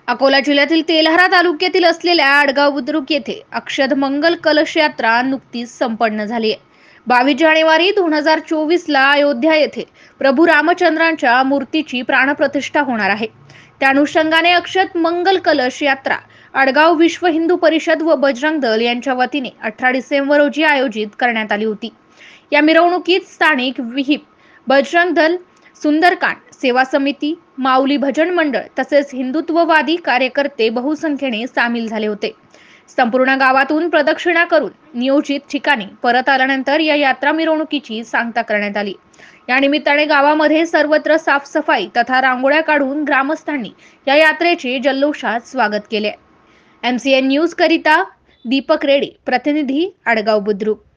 अकोला जिल्ह्यातील तेल्हारा तालुक्यातील असलेल्या आडगाव बुद्रुक येथे अक्षद मंगल कलश यात्रा नुकतीच संपन्न झाली आहे। 22 जानेवारी 2024 ला अयोध्या येथे प्रभू रामचंद्रांच्या मूर्तीची प्राणप्रतिष्ठा होणार आहे। त्या अनुषंगाने अक्षद मंगल कलश यात्रा आडगाव विश्व हिंदू परिषद व बजरंग दल यांच्या वतीने 18 डिसेंबर रोजी आयोजित करण्यात आली होती। या मिरवणुकीत स्थानिक विहिप, बजरंग दल, सुंदरकांड सेवा समिती, माऊली भजन मंडळ तसेच हिंदुत्ववादी कार्यकर्ते बहुसंख्येने सामील झाले होते। संपूर्ण गावातून प्रदक्षिणा करून नियोजित ठिकाणी परत आल्यानंतर या यात्रा मिरवणुकीची सांगता करण्यात आली। या निमित्ताने गावामध्ये सर्वत्र साफसफाई तथा रांगोळ्या काढून ग्रामस्थांनी या यात्रेचे जल्लोषात स्वागत केले। MCN न्यूज करिता दीपक रेडे, प्रतिनिधी आडगाव बुद्रुक।